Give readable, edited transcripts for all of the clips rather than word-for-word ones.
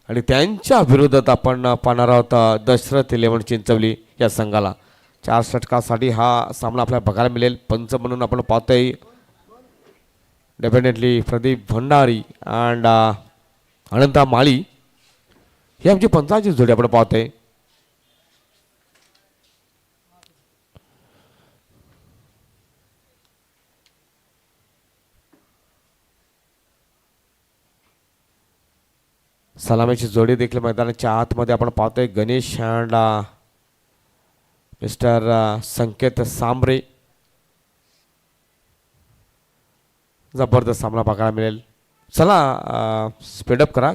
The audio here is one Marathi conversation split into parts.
आणि त्यांच्या विरोधात आपण पाहणार आहोत दशरथ 11 चिंचवली या संघाला. 4 षटकासाठी हा सामना आपल्याला बघायला मिळेल. पंच म्हणून आपण पाहतोय डेफिनेटली प्रदीप भंडारी अँड अनंता माळी ही आमची पंचाची जोडी आपण पाहतोय. सलामीची जोडी देखील मैदानाच्या आतमध्ये आपण पाहतोय. Ganesh and mister Sanket Sambare. जबरदस्त सामना बघायला मिळेल. चला स्पीडअप करा.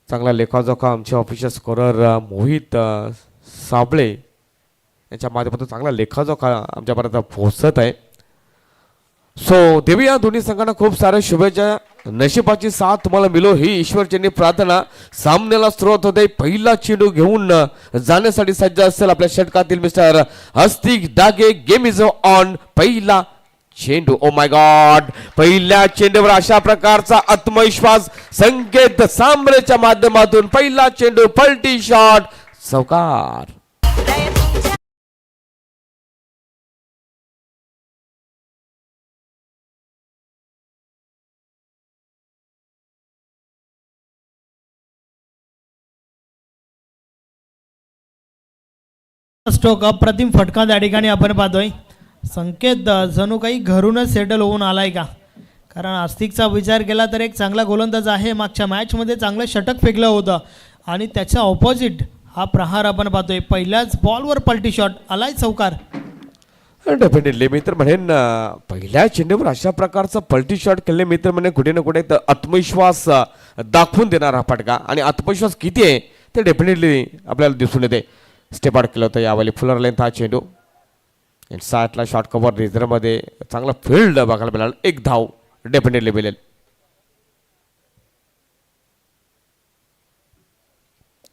चांगला लेखाजोखा आमचे ऑफिशियल स्कोरर मोहित साबळे यांच्या माध्यमातून चांगला लेखाजोखा आमच्यापर्यंत पोहोचत आहे. सो देवी या दोन्ही संघांना खूप साऱ्या शुभेच्छा. नशिबाची साथ तुम्हाला मिळो ही ईश्वरचरणी प्रार्थना. सामन्याला सुरुवात होते. पहिला चेंडू घेऊन जाण्यासाठी सज्ज असेल आपल्या षटकातील mister Hastik Dage. Game is on. पहिला चेंडू. Oh my god. पहिल्या चेंडूवर अशा प्रकारचा आत्मविश्वास संकेत सांबरेच्या माध्यमातून पहिला चेंडू पलटी शॉट चौकार. स्ट्रोक अप्रतिम फटका त्या ठिकाणी आपण पाहतोय. संकेत जणू काही घरूनच सेटल होऊन आलाय का, कारण आस्तिकचा विचार केला तर एक चांगला गोलंदाज आहे. मागच्या मॅचमध्ये चांगलं षटक फेकलं होतं आणि त्याच्या ऑपोजिट हा प्रहार आपण पाहतोय. पहिल्याच बॉलवर पलटी शॉट आलाय चौकार. डेफिनेटली मी तर म्हणेन पहिल्या चेंडूवर अशा प्रकारचा पलटी शॉट केले मी तर म्हणेन कुठे ना कुठे आत्मविश्वास दाखवून देणार हा फटका. आणि आत्मविश्वास किती आहे ते डेफिनेटली आपल्याला दिसून येते. स्टेप आउट केलं होतं यावेळी फुलर लेंथ हा चेंडू. 60ला शॉट कव्हर रिझर्वमध्ये चांगला फील्ड बघायला मिळाला. एक धाव डेफिनेटली मिळेल.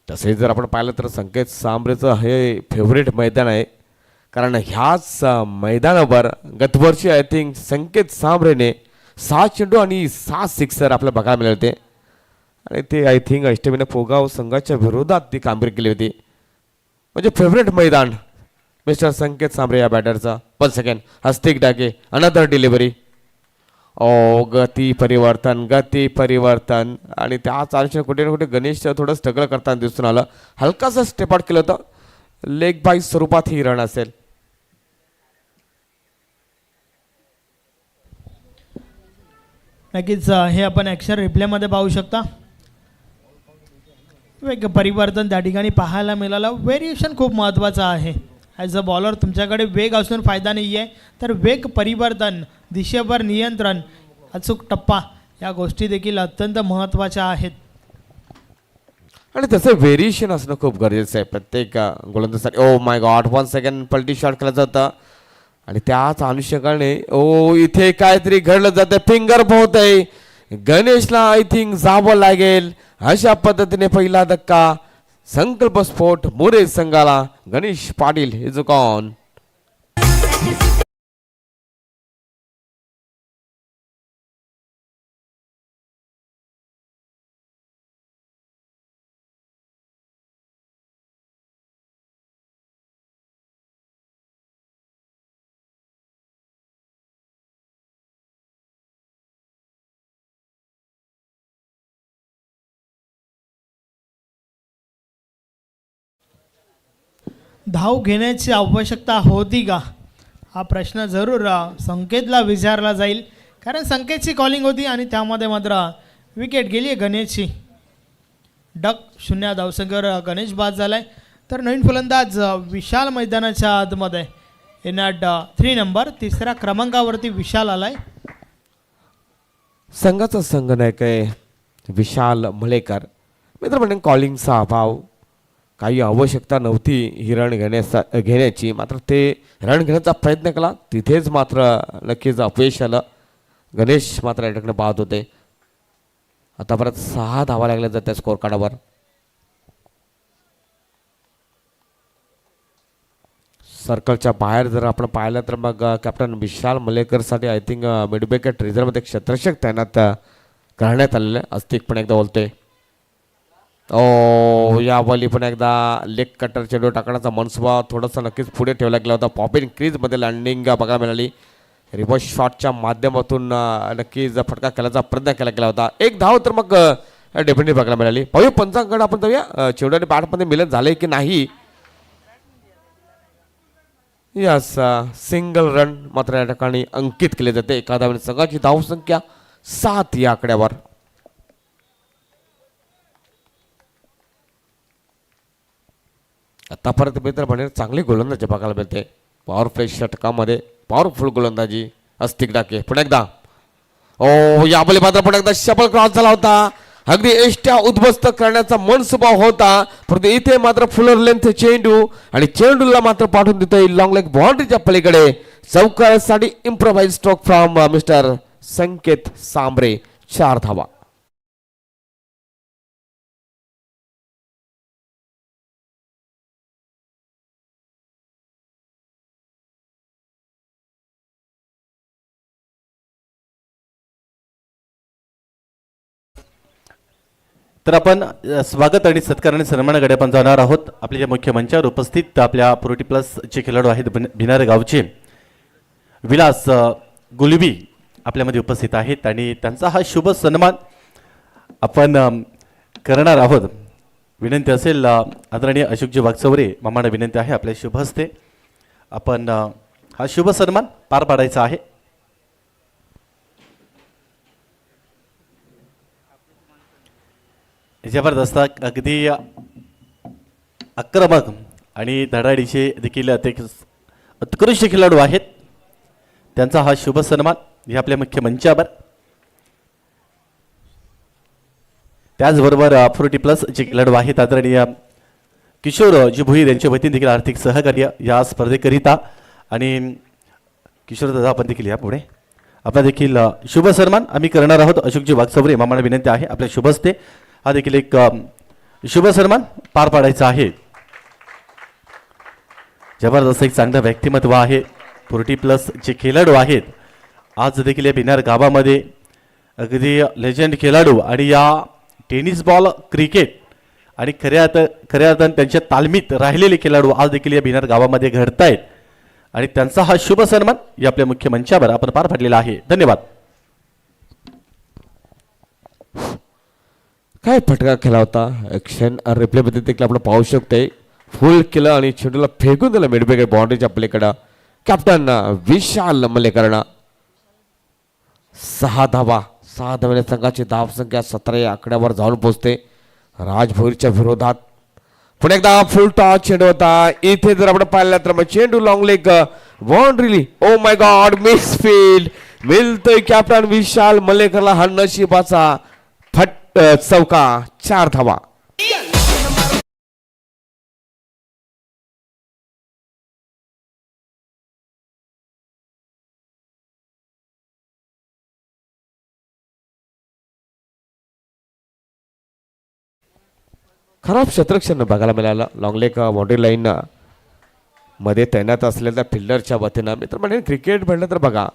तसे जर आपण पाहिलं तर संकेत सांबरेचं हे फेवरेट मैदान आहे, कारण ह्याच मैदानावर गतवर्षी आय थिंक संकेत सांबरेने 6 चेंडू आणि 6 सिक्सर आपल्याला बघायला मिळाले होते. आणि ते आय थिंक अष्टमीने पोगाव संघाच्या विरोधात ती कामगिरी केली होती. म्हणजे फेवरेट मैदान मिस्टर संकेत सांबरे या बॅटरचा. 1 second. Hastik Dage. Another delivery. Oh गती परिवर्तन आणि त्याच अनुषंगाने कुठे ना कुठे गणेश थोडं स्ट्रगल करताना दिसून आलं. हलकासा स्टेप आउट केलं होतं. लेग बाय स्वरूपात ही रन असेल. नक्कीच हे आपण ॲक्शन रिप्लेमध्ये पाहू शकता. वेग परिवर्तन त्या ठिकाणी पाहायला मिळालं. व्हेरिएशन खूप महत्त्वाचं आहे. ॲज अ बॉलर तुमच्याकडे वेग असून फायदा नाही आहे, तर वेग परिवर्तन, दिशेवर नियंत्रण, अचूक टप्पा या गोष्टी देखील अत्यंत महत्त्वाच्या आहेत. आणि तसं व्हेरिएशन असणं खूप गरजेचं आहे प्रत्येक गोलंदाजासाठी. Oh my god. 1 सेकंड. पलटी शॉट केलं जातं आणि त्याच अनुषंगाने इथे काहीतरी घडलं जातं. फिंगर पोहत आहे. गणेशला आय थिंक जावं लागेल. अशा पद्धतीने पहिला धक्का. संकल्प स्फोट मोरे संघाला. Ganesh Patil is gone. धाव घेण्याची आवश्यकता होती का, हा प्रश्न जरूर संकेतला विचारला जाईल, कारण संकेतची कॉलिंग होती आणि त्यामध्ये मात्र विकेट गेली आहे गणेशची. डक 0 धावसंख्येवर गणेश बाद झाला आहे. तर नवीन फलंदाज विशाल मैदानाच्या आतमध्ये. In at 3 number. 3ऱ्या क्रमांकावरती विशाल आलाय. संघाचा संघनायक आहे विशाल मलेकर. मित्र म्हणून कॉलिंगचा अभाव, काही आवश्यकता नव्हती ही रन घेण्याची, मात्र ते रन घेण्याचा प्रयत्न केला. तिथेच मात्र नक्कीच अपयश आलं. गणेश मात्र या ठिकाणी पाहत होते. आता परत 6 धावा लागल्या जात्या स्कोर कार्डावर. सर्कलच्या बाहेर जर आपण पाहिलं तर मग कॅप्टन विशाल मलेकरसाठी आय थिंक मिडविकेट रिझर्वमध्ये क्षेत्ररक्षक तैनात करण्यात आलेलं आहे. अस्तिक पण एकदा बोलते. ओ या बॉली पण एकदा लेग कटर चेंडू टाकण्याचा मनसुबा थोडासा नक्कीच पुढे ठेवला गेला होता. पॉपिन क्रीजमध्ये लँडिंग बघायला मिळाली. रिव्हर्स शॉटच्या माध्यमातून नक्कीच फटका खेळायचा प्रयत्न केला गेला होता. एक धाव तर मग डेफिनेटली बघायला मिळाली. पाहूया पंचांकडे आपण जाऊया चेंडू आणि बॅटमध्ये मिलन झाले की नाही. यस सिंगल रन मात्र या ठिकाणी अंकित केले जाते. एका धावेने संघाची धावसंख्या 7 या आकड्यावर. आतापर्यंत मित्र म्हणेल चांगली गोलंदाजी बघायला मिळते. पॉवर प्ले षटकामध्ये पॉवरफुल गोलंदाजी अस्तिक डाके. पुन्हा एकदा ओ या बॉली मात्र पुन्हा एकदा शबल क्रॉस झाला होता. अगदी एष्ट्या उद्ध्वस्त करण्याचा मनसुबा होता, परंतु इथे मात्र फुलर लेंथ चेंडू आणि चेंडूला मात्र पाठवून देतोय लॉंग लेग बाउंड्रीच्या पलीकडे. चौकासाठी improvise stroke from mister Sanket Sambare. 4 धावा. तर आपण स्वागत आणि सत्कार आणि सन्मानाकडे आपण जाणार आहोत. आपल्या ज्या मुख्य मंचावर उपस्थित आपल्या प्रोटी प्लसचे खेळाडू आहेत भिनार गावचे विलास गुलबी आपल्यामध्ये उपस्थित आहेत आणि त्यांचा हा शुभ सन्मान आपण करणार आहोत. विनंती असेल आदरणीय अशोकजी वागचौरे मामांना विनंती आहे आपल्या शुभ हस्ते आपण हा शुभ सन्मान पार पाडायचा आहे. जबरदस्त अगदी आक्रमक आणि धडाडीचे देखील उत्कृष्ट खेळाडू आहेत. त्यांचा हा शुभ सन्मान हे आपल्या मुख्य मंचावर. त्याचबरोबर 40 प्लस जे खेळाडू आहेत आदरणीय किशोरजी भोईर यांच्या वतीने देखील आर्थिक सहकार्य या स्पर्धेकरिता आणि किशोर दादा आपण देखील या पुढे आपला देखील शुभ सन्मान आम्ही करणार आहोत. अशोकजी वागचौरे मामांना विनंती आहे आपल्या शुभ हस्ते हा देखील एक शुभ सन्मान पार पाडायचा आहे. जबरदस्त एक चांगलं व्यक्तिमत्व आहे. 40 प्लस जे खेळाडू आहेत आज देखील या भिनार गावामध्ये अगदी लेजंड खेळाडू आणि या टेनिस बॉल क्रिकेट आणि खऱ्या अर्थाने त्यांच्या तालमीत राहिलेले खेळाडू आज देखील या भिनार गावामध्ये घडतायत आणि त्यांचा हा शुभ सन्मान या आपल्या मुख्य मंचावर आपण पार पाडलेला आहे. धन्यवाद. काय फटका खेळला होता. ॲक्शन रिप्लेमध्ये देखील आपण पाहू शकतोय. फुल केलं आणि चेंडूला फेकून दिलं मिडबेगेट बाउंड्रीच्या पलीकडं. कॅप्टन विशाल मल्लेकरण. 6 धावा. 6 धाव्याने संघाची धावसंख्या 17 या आकड्यावर जाऊन पोहोचते. राजभोईरच्या विरोधात पुन्हा एकदा फुल टॉस चेंडू होता. इथे जर आपण पाहिलं तर मग चेंडू long leg boundary. O my God miss field मिळतोय कॅप्टन विशाल मल्लेकरला हा नशिबाचा चौका. 4 धावा. खराब क्षेत्ररक्षण बघायला मिळालं. लॉंग लेग बाउंड्री लाईन मध्ये तैनात असलेल्या फिल्डरच्या वतीनं मित्र म्हणजे क्रिकेट म्हणलं तर बघा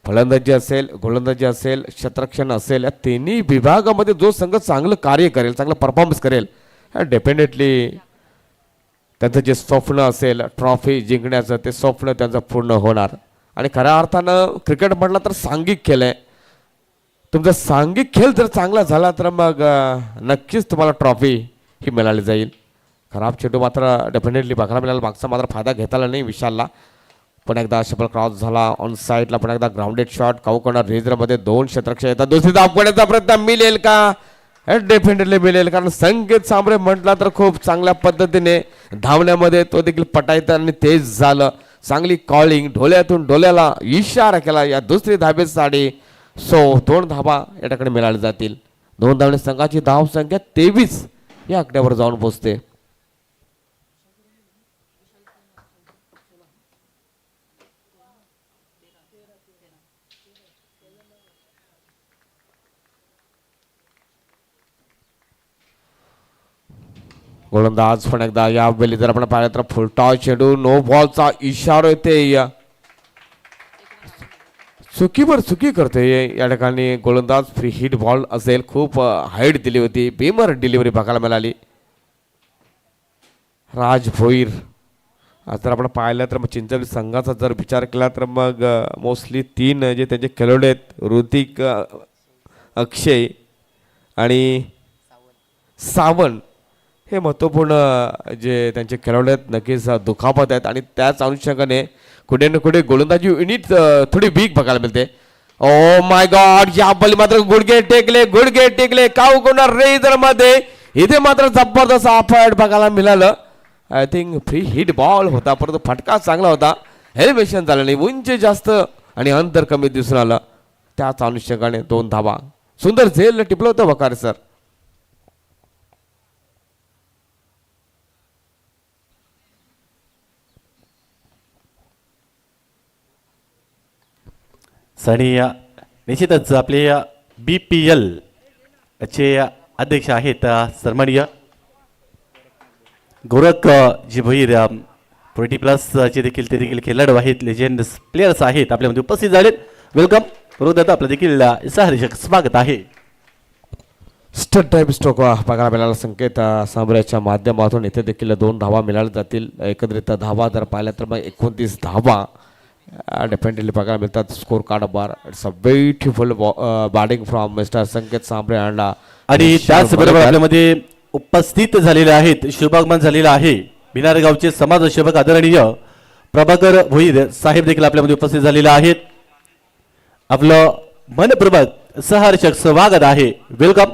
फलंदाजी असेल गोलंदाजी असेल क्षेत्ररक्षण असेल या तिन्ही विभागामध्ये जो संघ चांगलं कार्य करेल चांगलं परफॉर्मन्स करेल डेफिनेटली त्यांचं जे स्वप्न असेल ट्रॉफी जिंकण्याचं ते स्वप्न त्यांचं पूर्ण होणार. आणि खऱ्या अर्थानं क्रिकेट म्हटलं तर सांघिक खेळ आहे. तुमचा सांघिक खेळ जर चांगला झाला तर मग नक्कीच तुम्हाला ट्रॉफी ही मिळाली जाईल. खराब चेंडू मात्र डेफिनेटली बघायला मिळाला. मागचा मात्र फायदा घेता आला नाही विशालला. पण एकदा शबल क्रॉस झाला ऑन साईडला. पण एकदा ग्राउंडेड शॉट काऊ कॉर्नर रेजरमध्ये 2 क्षेत्ररक्षक येतात. दुसरी धाव करण्याचा प्रयत्न मिळेल का. डेफिनेटली मिळेल कारण संकेत सांबरे म्हटला तर खूप चांगल्या पद्धतीने धावण्यामध्ये तो देखील पटायचा आणि तेज झालं. चांगली कॉलिंग ढोल्यातून ढोल्याला इशारा केला या दुसरी धावेसाठी. 2 धावा या ठिकाणी मिळाल्या जातील. 2 धावणे संघाची धाव संख्या 23 या आकड्यावर जाऊन पोहोचते. गोलंदाज पण एकदा या वेळी जर आपण पाहिलं तर फुलटॉस चेंडू नो बॉलचा इशारा येते. चुकीवर चुकी करते या ठिकाणी गोलंदाज फ्री हिट बॉल असेल, खूप हाईट दिली होती, बेमर डिलिव्हरी बघायला मिळाली. राज भोईर जर आपण पाहिलं तर मग चिंचवड संघाचा जर विचार केला तर मग मोस्टली 3 जे त्यांचे खेळाडू आहेत, ऋतिक, अक्षय आणि सावंत, हे महत्त्वपूर्ण जे त्यांचे खेळाडू आहेत, नक्कीच दुखापत आहेत. आणि त्याच अनुषंगाने कुठे ना कुठे गोलंदाजी युनिट थोडी वीक बघायला मिळते. ओ माय गॉड, या बॉल मात्र गुडघे टेकले काऊ कोणार रेजर मध्ये. इथे मात्र जबरदस्त अफाट बघायला मिळालं. I think free hit ball होता, परंतु फटका चांगला होता, एलिव्हेशन झालं नाही, उंची जास्त आणि अंतर कमी दिसून आलं. त्याच अनुषंगाने 2 धावा सुंदर झेल टिपलं होतं वकार सर. आणि निश्चितच आपले BPL चे अध्यक्ष आहेत सन्माननीय गोरख जी भोईर, प्रोटी प्लस चे देखील ते देखील खेळाडू आहेत, लेजेंड प्लेयर्स आहेत, आपल्यामध्ये उपस्थित झालेत. वेलकम रोदात आपलं देखील सहर्षक स्वागत आहे. स्टट टाईप स्ट्रोक बघायला मिळाला संकेत सांबऱ्याच्या माध्यमातून. इथे देखील 2 धावा मिळाल्या जातील. एकत्रित धावा जर पाहिल्या तर मग 29 धावा डेफिनेटली बघायला मिळतात. Score card bar, it's a beautiful batting from mister Sanket Sambare आणि त्याचबरोबर आपल्यामध्ये उपस्थित झालेले आहेत, शुभागमन झालेला आहे भिनार गावचे समाजसेवक आदरणीय प्रभाकर भोईर साहेब देखील आपल्यामध्ये उपस्थित झालेले आहेत. आपलं मनपूर्वक सहर्षक स्वागत आहे. वेलकम.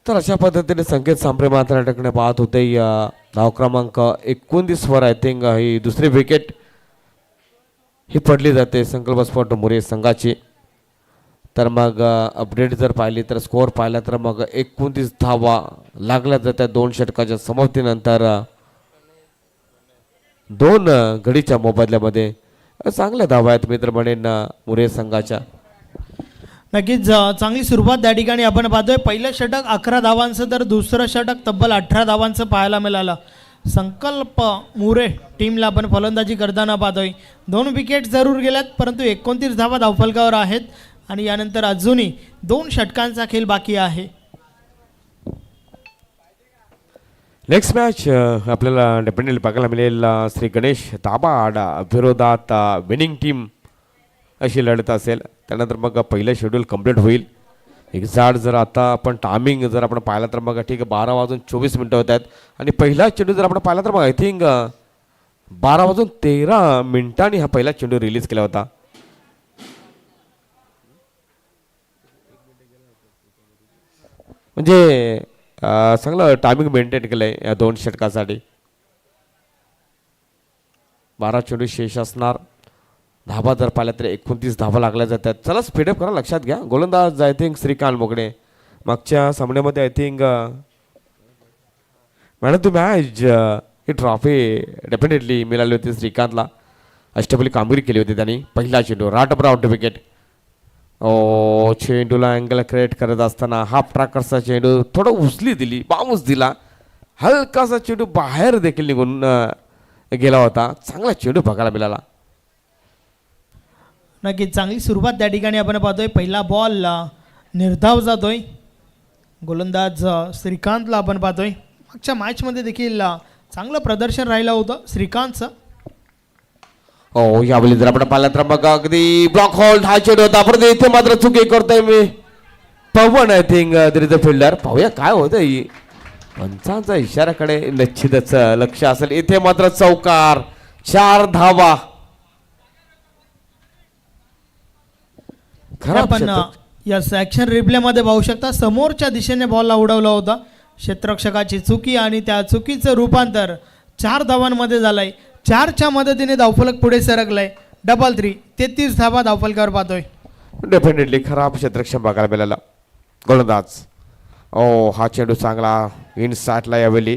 तर अशा पद्धतीने संकेत सांबरे मात्र अटकणे पाहत होते. धाव क्रमांक 29 वर आय थिंक ही दुसरी विकेट ही पडली जाते संकल्प स्पॉट मोरे संघाची. तर मग अपडेट जर पाहिली तर स्कोअर पाहिला तर मग 29 धावा लागल्या जातात 2 षटकाच्या समाप्तीनंतर. 2 गडीच्या मोबदल्यामध्ये चांगल्या धावा आहेत मित्र म्हणेन मुरे संघाच्या. नक्कीच चांगली सुरुवात त्या ठिकाणी आपण पाहतोय. पहिलं षटक 11 धावांचं तर दुसरं षटक तब्बल 18 धावांचं पाहायला मिळालं. संकल्प मुरे टीमला आपण फलंदाजी करताना पाहतोय. 2 विकेट जरूर गेल्यात, परंतु 29 धावा धावफलकावर आहेत आणि यानंतर अजूनही 2 षटकांचा खेळ बाकी आहे. नेक्स्ट मॅच आपल्याला डेफिनेटली बघायला मिळेल श्री गणेश दाबाड विरोधात विनिंग टीम अशी लढत असेल. त्यानंतर मग पहिलं शेड्यूल कंप्लीट होईल. एक्झॅक्ट जर आता आपण टायमिंग जर आपण पाहिलं तर मग ठीक आहे 12:24 होत आहेत आणि पहिला चेंडू जर आपण पाहिला तर मग आय थिंक 12:13 हा पहिला चेंडू रिलीज केला होता. म्हणजे चांगलं टायमिंग मेंटेन केलंय या 2 षटकासाठी. 12 चेंडू शेष असणार. धावा जर पाहिल्या तर 29 धावा लागल्या जातात. चला स्पीडअप करा, लक्षात घ्या. गोलंदाज आय थिंक श्रीकांत मोगडे मागच्या सामन्यामध्ये I think man of the match ही ट्रॉफी डेफिनेटली मिळाली होती श्रीकांतला. अष्टपैलू कामगिरी केली होती त्यांनी. पहिला चेंडू राट आउट विकेट. ओ चेंडूला अँगल क्रिएट करत असताना हाफ ट्रॅकरचा चेंडू थोडं उचली दिली, बाउन्स दिला. हलकासा चेंडू बाहेर देखील निघून गेला होता. चांगला चेंडू बघायला मिळाला. नक्कीच चांगली सुरुवात त्या ठिकाणी आपण पाहतोय. पहिला बॉल निर्धाव जातोय. गोलंदाज श्रीकांतला आपण पाहतोय. मागच्या मॅचमध्ये देखील चांगलं प्रदर्शन राहिलं होतं श्रीकांतचं. हो यावेळी जर आपण पाहिलं तर मग अगदी ब्लॉक होल्ड हा चेंडू होता. परंतु इथे मात्र चुकी करतोय मी Pawan. I think there is a fielder. पाहूया काय होतं. पंचांचा इशाऱ्याकडे निश्चितच लक्ष असेल. इथे मात्र चौकार. 4 धावा. आपण या ॲक्शन रिप्लेमध्ये पाहू शकता समोरच्या दिशेने बॉलला उडवला होता. क्षेत्ररक्षकाची चुकी आणि त्या चुकीचं रूपांतर 4 धावांमध्ये झालंय. 4च्या मदतीने धावफलक पुढे सरकलाय. 3 33 धावा धावफलकावर पाहतोय. डेफिनेटली खराब क्षेत्ररक्षण बघायला मिळाला. गोलंदाज ओ हा चेंडू चांगला इन साठला. यावेळी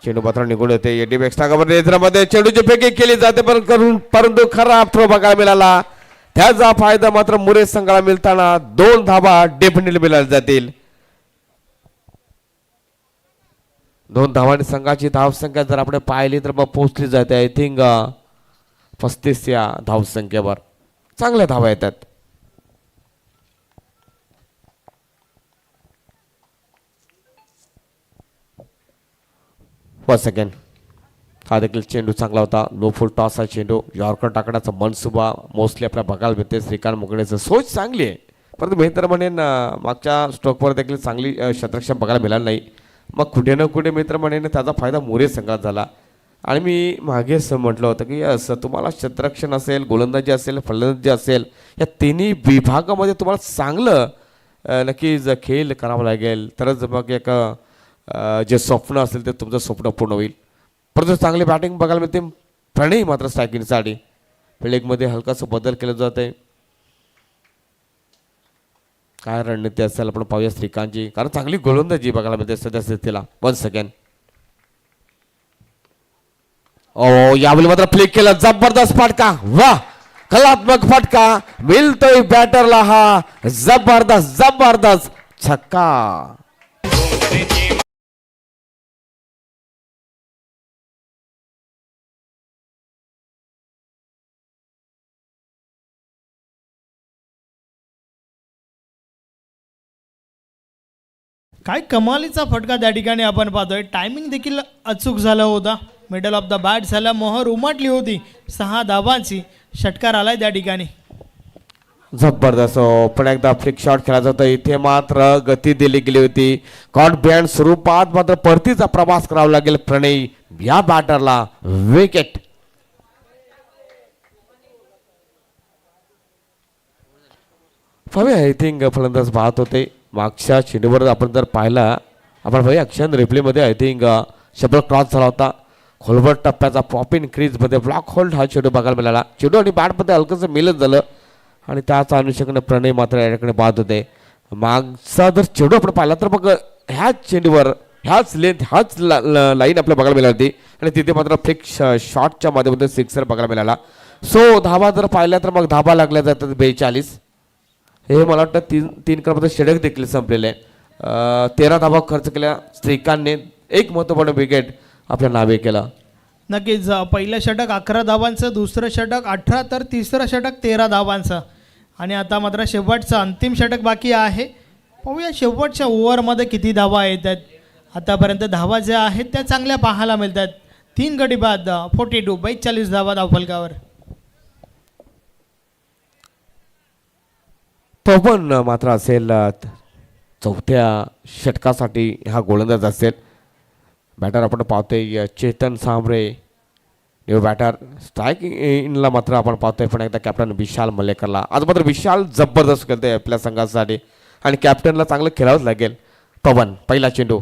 चेंडू मात्र निघून येते. एडी एक्स्ट्रा कव्हर नेत्रामध्ये चेंडूची फेकी केली जाते परंतु खराब थ्रो बघायला मिळाला. त्याचा फायदा मात्र मुरे संघाला मिळताना 2 धावा डेफिनेटली मिळाल्या जातील. 2 धावांनी संघाची धावसंख्या जर आपण पाहिली तर मग पोहोचली जाते आय थिंक 35 या धावसंख्येवर चांगल्या धावा येतात. One second. हा देखील चेंडू चांगला होता. नो फुल टॉस हा चेंडू. यॉर्कर टाकण्याचा मनसुबा मोस्टली आपल्याला बघायला मिळते. श्रीकांत मुगडेचं सोच चांगली आहे, परंतु मी तर म्हणेन मागच्या स्ट्रोकवर देखील चांगली शतरक्षण बघायला मिळालं नाही. मग कुठे ना कुठे मित्र म्हणेन त्याचा फायदा मोरे संघात झाला. आणि मी मागे असं म्हटलं होतं की असं तुम्हाला क्षेत्ररक्षण असेल, गोलंदाजी असेल, फलंदाजी असेल, या तिन्ही विभागामध्ये तुम्हाला चांगलं नक्कीच खेळ करावं लागेल, तरच मग एक जे स्वप्न असेल ते तुमचं स्वप्न पूर्ण होईल. परंतु चांगली बॅटिंग बघायला मिळते प्रणय मात्र स्ट्रायकिंगसाठी. लेगमध्ये हलकासं बदल केलं जात आहे. काय रणनीती असेल आपण पाहूया श्रीकांतची, कारण चांगली गोलंदाजी बघायला मिळते सध्या स्थितीला. One second. ओ यावेळी मात्र फ्लिक केला. जबरदस्त फटका. वाह, कलात्मक फटका मिळतोय बॅटरला. हा जबरदस्त जबरदस्त छक्का. काय कमालीचा फटका त्या ठिकाणी आपण पाहतोय. टायमिंग देखील अचूक झाला होता. मिडल ऑफ द बॅट झाला, मोहर उमटली होती. 6 धावांची षटकार आलाय त्या ठिकाणी. जबरदस्त. पण एकदा फ्लिक शॉट खेळला जातो. इथे मात्र गती दिली गेली होती. कॉन्फिडंट स्वरूपात मात्र परतीचा प्रवास करावा लागेल प्रणय या बॅटरला. विकेट. आय थिंक फलंदाज पाहत होते. मागच्या चेंडूवर आपण जर पाहिला, आपण भाई अक्षर रिप्लेमध्ये आय थिंक शब्द क्रॉस झाला होता. खोलवर टप्प्याचा पॉप इन क्रीजमध्ये ब्लॉक होल्ड हा चेंडू बघायला मिळाला. चेंडू आणि बॅटमध्ये हलकंसं मिलत झालं आणि त्याच अनुषंगाने प्रणय मात्र याकडे पाहत होते. मागचा जर चेंडू आपण पाहिला तर मग ह्याच चेंडूवर ह्याच लेंथ ह्याच लाईन आपल्याला बघायला मिळाली होती आणि तिथे मात्र फ्लिक शॉटच्या माध्यमातून सिक्सर बघायला मिळाला. सो धावा जर पाहिल्या तर मग धावा लागल्या जातात 42. हे मला वाटतं तीन क्रमांकाचं षटक देखील संपलेलं आहे. 13 धावा खर्च केल्या श्रीकांतने. एक महत्त्वपूर्ण विकेट आपल्या नावे केलं. नक्कीच पहिलं षटक 11 धावांचं, दुसरं षटक 18, तर तिसरं षटक 13 धावांचं. आणि आता मात्र शेवटचं अंतिम षटक बाकी आहे. पाहूया शेवटच्या ओव्हरमध्ये किती धावा येतात. आतापर्यंत धावा ज्या आहेत त्या चांगल्या पाहायला मिळतात. 3 गडी बाद 42 धावा धावफलकावर. तो पण मात्र असेल चौथ्या षटकासाठी हा गोलंदाज असेल. बॅटर आपण पाहतोय Chetan Sambare new batter. Strike इनला मात्र आपण पाहतोय पण एकदा कॅप्टन विशाल मल्लेकरला. आज मात्र विशाल जबरदस्त खेळतोय आपल्या संघासाठी आणि कॅप्टनला चांगलं खेळावंच लागेल. पवन पहिला चेंडू.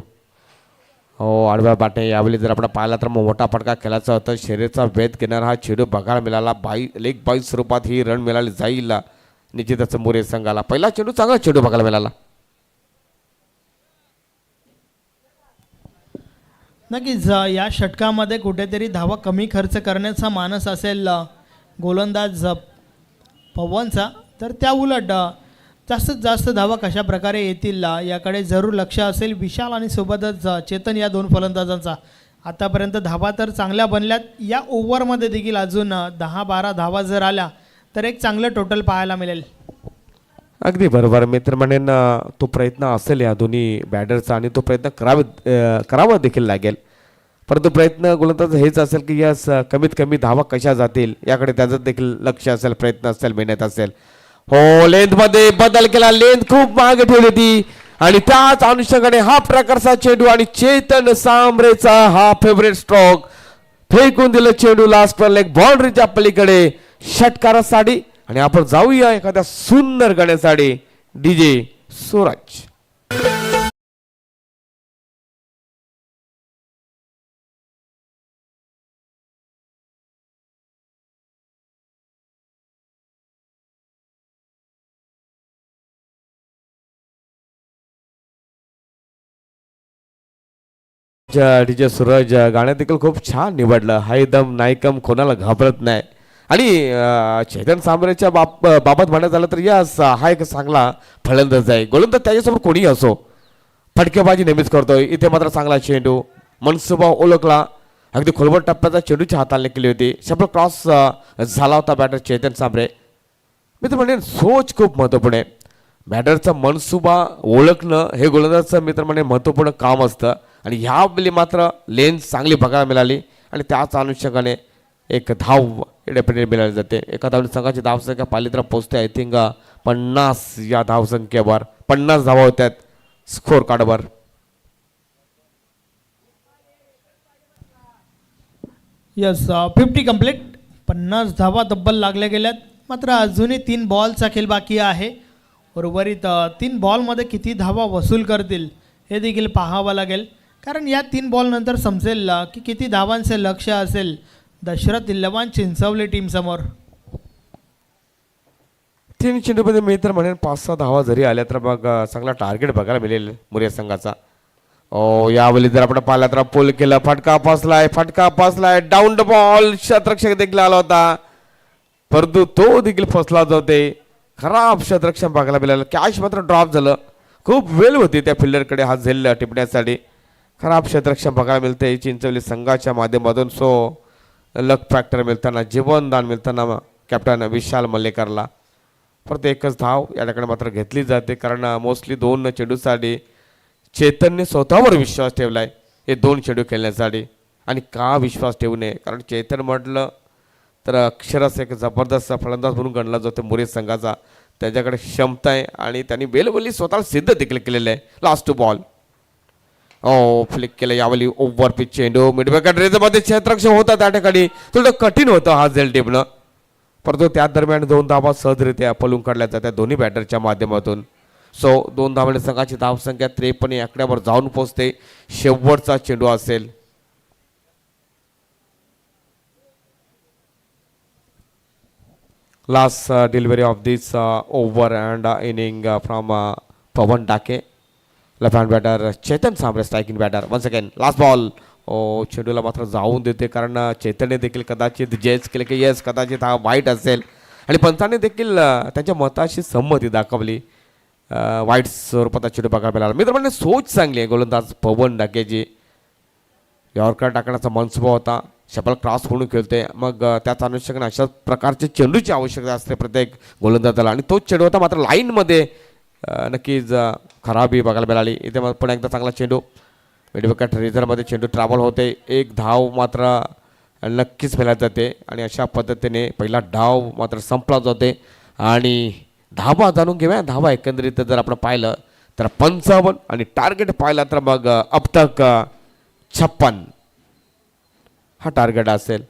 हो आडव्या बाटे. यावेळी जर आपण पाहिला तर मोठा फटका खेळायचा होता. शरीराचा वेध घेणारा हा चेंडू बघायला मिळाला. लेग बाय स्वरूपात ही रन मिळाली जाईल निश्चितच मोरे संघाला. पहिला चेंडू चांगला चेंडू बघायला मिळाला. नक्कीच या षटकामध्ये कुठेतरी धावा कमी खर्च करण्याचा मानस असेल गोलंदाज पवनचा, तर त्या उलट जास्तीत जास्त धावा कशा प्रकारे येतील याकडे जरूर लक्ष असेल विशाल आणि सोबतच चेतन या 2 फलंदाजांचा. आतापर्यंत धावा तर चांगल्या बनल्यात. या ओव्हरमध्ये देखील अजून 10-12 धावा जर आल्या तर एक चांगलं टोटल पाहायला मिळेल. अगदी बरोबर. मी तर म्हणेन तो प्रयत्न असेल या दोन्ही बॅटरचा आणि तो प्रयत्न करावा देखील लागेल. परंतु प्रयत्न गोलंदाज हेच असेल की यस कमीत कमी धावा कशा जातील याकडे त्याचं देखील लक्ष असेल, प्रयत्न असेल, मेहनत असेल. हो लेंथमध्ये बदल केला. लेंथ खूप मागे ठेवली होती आणि त्याच अनुषंगाने हा प्रकारचा चेंडू आणि चेतन सांबरेचा हा फेवरेट स्ट्रोक. फेकून दिलं चेंडू लास्टवर लेग बाउंड्रीच्या पलीकडे षटकारासाठी. आणि आपण जाऊया एखाद्या सुंदर गाण्यासाठी. डीजे सूरज. डीजे सूरज गाणं देखील खूप छान निवडलं. हाय दम नाही कम कोणाला घाबरत नाही. आणि चेतन सांबरेच्या बाबत म्हणायचं झालं तर यस हा एक चांगला फलंदाज आहे. गोलंदाज त्याच्यासमोर कोणीही असो फटकेबाजी नेहमीच करतोय. इथे मात्र चांगला चेंडू मनसुबा ओळखला अगदी खोलवर टप्प्याचा चेंडूच्या हाताने केली होती. शपल क्रॉस झाला होता बॅटर चेतन सांबरे. मित्र म्हणेन सोच खूप महत्त्वपूर्ण आहे. बॅटरचा मनसुबा ओळखणं हे गोलंदाजाचं मित्र म्हणे महत्त्वपूर्ण काम असतं आणि ह्या वेळी मात्र लेन्स चांगली बघायला मिळाली आणि त्याच अनुषंगाने एक धाव डेफिनेटली मिळाली जाते. एका धावने संघाची धावसंख्या पाहिली तर पोहोचते आय थिंक 50 या धावसंख्येवर. 50 धावा होत्यात स्कोर कार्डवर. Yes 50 complete. 50 धावा तब्बल लागल्या गेल्यात. मात्र अजूनही 3 बॉलचा खेळ बाकी आहे. उर्वरित 3 बॉलमध्ये किती धावा वसूल करतील हे देखील पाहावं लागेल, कारण या 3 बॉलनंतर समजेल की किती धावांचे लक्ष असेल दशरथ दिल्लवान चिंचवली टीमसमोर. 3 चेंडूमध्ये मी तर म्हणेन 5-6 धावा जरी आल्या तर मग चांगला टार्गेट बघायला मिळेल मुरिया संघाचा. यावेळी जर आपण पाहिला तर पुल केलं, फटका फसलाय डाऊन द बॉल. शतरक्षक देखील आला होता परंतु तो देखील फसला जाते. खराब शतरक्षक बघायला मिळालं. कॅच मात्र ड्रॉप झालं. खूप वेळ होती त्या फिल्डरकडे हा झेल टिपण्यासाठी. खराब शतरक्षक बघायला मिळते चिंचवली संघाच्या माध्यमातून. सो लक फॅक्टर मिळताना, जीवनदान मिळताना कॅप्टन विशाल मल्लेकरला. परत एकच धाव या ठिकाणी मात्र घेतली जाते, कारण मोस्टली 2 चेंडूसाठी चेतनने स्वतःवर विश्वास ठेवला आहे हे 2 चेंडू खेळण्यासाठी. आणि का विश्वास ठेवू नये, कारण चेतन म्हटलं तर अक्षरच एक जबरदस्त फलंदाज म्हणून गणला जातो मुरिया संघाचा. त्याच्याकडे क्षमता आहे आणि त्यांनी वेळोवेळी स्वतःला सिद्ध देखील केलेलं आहे. लास्ट 2 बॉल फ्लिक केलं. यावेळी ओव्हर पिच चेंडू मिडविकेट रेंजमध्ये क्षेत्ररक्षक होता त्या ठिकाणी थोडं कठीण होतं हा झेल टीमनं. परंतु त्या दरम्यान 2 धावा सहजरित्या पळून काढल्या जातात दोन्ही बॅटरच्या माध्यमातून. सो 2 धावांनी संघाची धावसंख्या 53 आकड्यावर जाऊन पोहोचते. शेवटचा चेंडू असेल. Last delivery of this over and inning from Pawan Dake. Left hand batter Chetan Sambare striking batter. Once again last ball. चेंडूला मात्र जाऊन देते, कारण चेतनने देखील कदाचित जेच केले की येस कदाचित हा वाईट असेल आणि पंचाने देखील त्यांच्या मताशी संमती दाखवली. वाईट स्वरूपात चेंडू बघायला मिळाला. मित्र म्हणजे सोच चांगली आहे गोलंदाज पवन डाकेची. यॉर्कर टाकण्याचा मनसुबा होता. शपल क्रॉस म्हणून खेळते, मग त्याच अनुषंगाने अशाच प्रकारचे चेंडूची आवश्यकता असते प्रत्येक गोलंदाजाला आणि तोच चेंडू होता. मात्र लाईनमध्ये नक्कीच खराबी बघायला मिळाली. इथे पण एकदा चांगला चेंडू मिडविकेट रिझर्वमध्ये चेंडू ट्रॅव्हल होते. एक धाव मात्र नक्कीच मिळाली जाते आणि अशा पद्धतीने पहिला डाव मात्र संपला जाते. आणि धावा जाणून घेऊया. धावा एकंदरीत जर आपण पाहिलं तर 55 आणि टार्गेट पाहिला तर मग अब तक 56 हा टार्गेट असेल.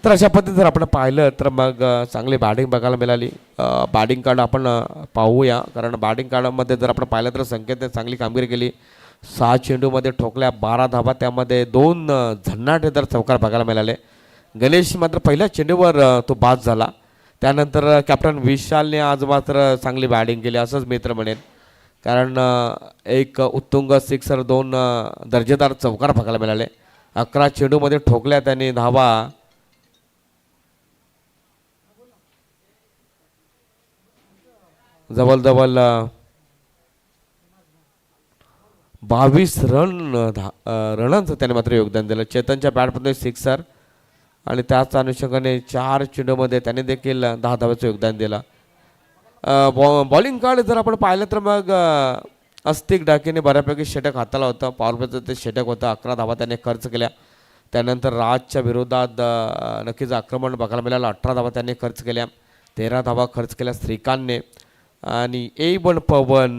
तर अशा पद्धतीने जर आपण पाहिलं तर मग चांगली बॅटिंग बघायला मिळाली. बॅटिंग कार्ड आपण पाहूया, कारण बॅटिंग कार्डमध्ये जर आपण पाहिलं तर संकेतने चांगली कामगिरी केली. 6 चेंडूमध्ये ठोकल्या 12 धावा, त्यामध्ये 2 झन्नाटेदार चौकार बघायला मिळाले. गणेश मात्र पहिल्या चेंडूवर तो बाद झाला. त्यानंतर कॅप्टन विशालने आज मात्र चांगली बॅटिंग केली असंच मित्र म्हणेन, कारण एक उत्तुंग सिक्सर 2 दर्जेदार चौकार बघायला मिळाले. 11 चेंडूमध्ये ठोकल्या त्यांनी धावा. जवळजवळ 22 रनांचं त्याने मात्र योगदान दिलं. चेतनच्या बॅटमध्ये सिक्सर आणि त्याच अनुषंगाने 4 चेंडूमध्ये त्याने देखील 10 धावांचं योगदान दिलं. बॉलिंग कार्ड जर आपण पाहिलं तर मग अस्तिक डाकेने बऱ्यापैकी षटक हाताला होतं. पॉवर प्लेचं ते षटक होतं. 11 धावा त्याने खर्च केल्या. त्यानंतर राजच्या विरोधात नक्कीच आक्रमण बघायला मिळालं. 18 धावा त्याने खर्च केल्या. 13 धावा खर्च केल्या श्रीकांतने. आणि A1 पवन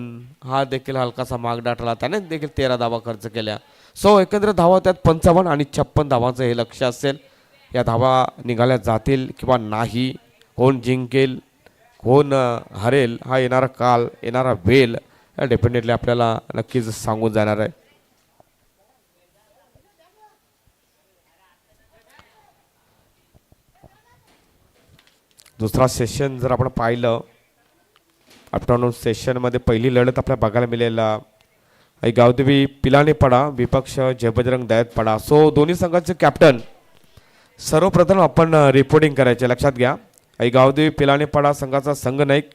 हा देखील हलकासा माग दाटला, त्याने देखील 13 धावा खर्च केल्या. सो एकंदरीत धावा त्यात 55 आणि 56 धावांचं हे लक्ष असेल. या धावा निघाल्या जातील किंवा नाही, कोण जिंकेल कोण हरेल हा येणारा काल, येणारा वेळ डेफिनेटली आपल्याला नक्कीच सांगून जाणार आहे. दुसरा सेशन जर आपण पाहिलं, आफ्टरनून सेशनमध्ये पहिली लढत आपल्याला बघायला मिळेल गावदेवी पिलानीपाडा विपक्ष जयबजरंग दयातपाडा. सो दोन्ही संघाचे कॅप्टन सर्वप्रथम आपण रिपोर्टिंग करायचे लक्षात घ्या. गावदेवी पिलानीपाडा संघाचा संघ नाईक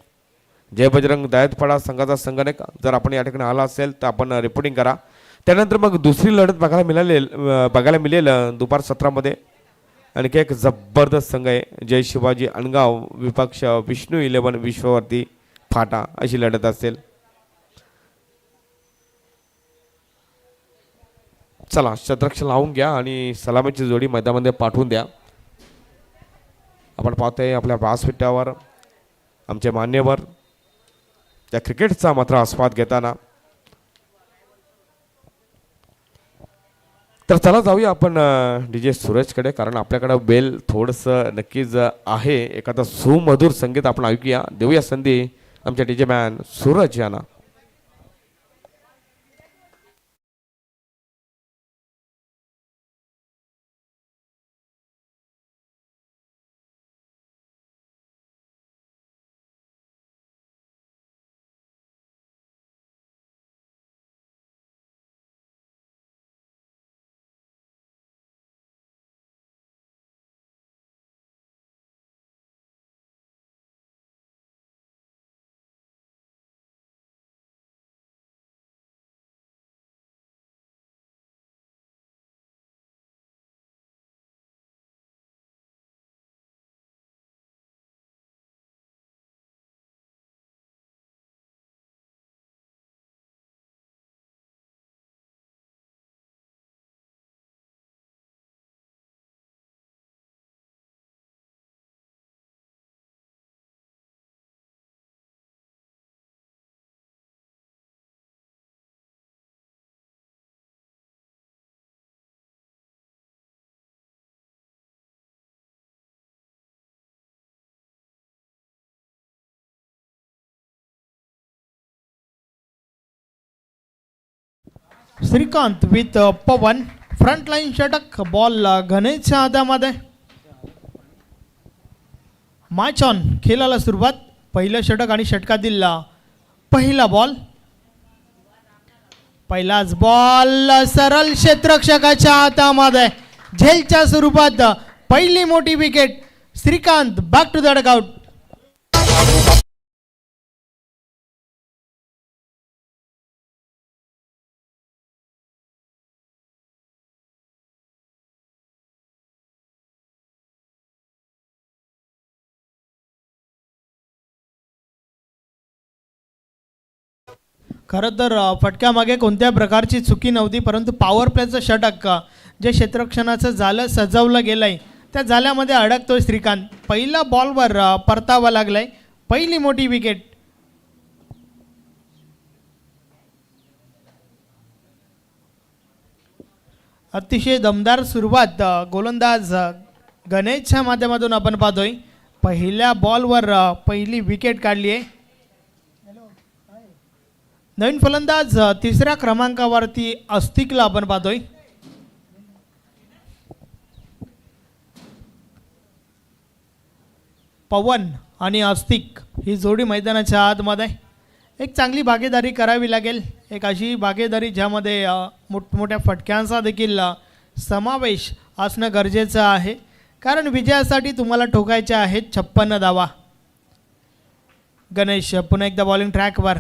जय बजरंग दयातपाडा संघाचा संघटक जर आपण या ठिकाणी आला असेल तर आपण रिपोर्टिंग करा. त्यानंतर मग दुसरी लढत बघायला मिळेल दुपार 17मध्ये. आणखी एक जबरदस्त संघ आहे जय शिवाजी अणगाव विपक्ष विष्णू 11 विश्ववर्ती फाटा अशी लढत असेल. चला शतरक्षण लावून घ्या आणि सलामीची जोडी मैदानामध्ये पाठवून द्या. आपण पाहतोय आपल्या व्यासपीठावर आमचे मान्यवर त्या क्रिकेटचा मात्र आस्वाद घेताना. तर चला जाऊया आपण DJ सूरजकडे, कारण आपल्याकडं बेल थोडंसं नक्कीच आहे. एखादं सुमधुर संगीत आपण ऐकूया. देऊया संधी आमच्या DJ मॅन सूरज यांना. Shrikant with Pawan front line षटक. बॉल गणेशच्या हातामध्ये. Match on. खेळाला सुरुवात. पहिलं षटक आणि षटकातील पहिला बॉल. पहिलाच बॉल सरळ क्षेत्ररक्षकाच्या हातामध्ये. झेलच्या स्वरूपात पहिली मोठी wicket. Shrikant back to the dugout. खरं तर फटक्यामागे कोणत्या प्रकारची चुकी नव्हती, परंतु पॉवर प्लेचं षटक जे क्षेत्ररक्षणाचं जालं सजवलं गेलंय त्या जाल्यामध्ये अडकतोय श्रीकांत. पहिला बॉलवर परतावा लागलाय. पहिली मोठी विकेट. अतिशय दमदार सुरुवात गोलंदाज गणेशच्या माध्यमातून आपण पाहतोय. पहिल्या बॉलवर पहिली विकेट काढली आहे. नवीन फलंदाज तिसऱ्या क्रमांकावरती अस्तिकला आपण पाहतोय. पवन आणि अस्तिक ही जोडी मैदानाच्या आतमध्ये. एक चांगली भागीदारी करावी लागेल. एक अशी भागीदारी ज्यामध्ये मोठमोठ्या फटक्यांचा देखील समावेश असणं गरजेचं आहे, कारण विजयासाठी तुम्हाला ठोकायचे आहेत 56 धावा. गणेश पुन्हा एकदा बॉलिंग ट्रॅकवर.